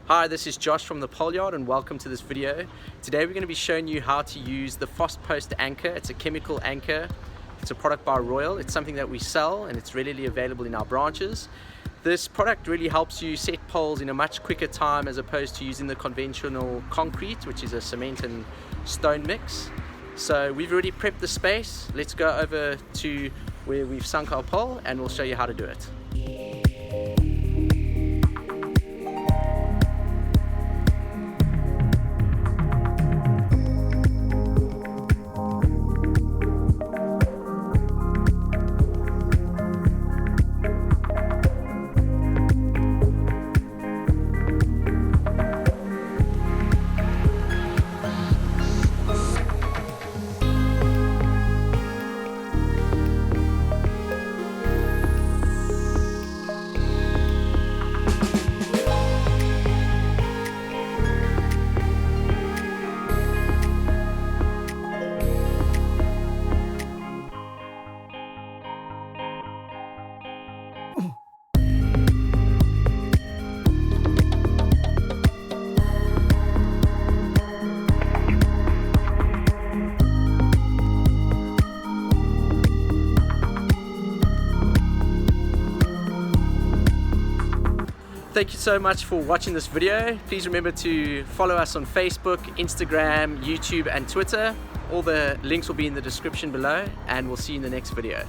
Hi, this is Josh from the Pole Yard and welcome to this video. Today we're going to be showing you how to use the Fast Post anchor. It's a chemical anchor. It's a product by Royal. It's something that we sell and it's readily available in our branches. This product really helps you set poles in a much quicker time as opposed to using the conventional concrete, which is a cement and stone mix. So we've already prepped the space. Let's go over to where we've sunk our pole and we'll show you how to do it. Thank you so much for watching this video. Please remember to follow us on Facebook, Instagram, YouTube and Twitter. All the links will be in the description below and we'll see you in the next video.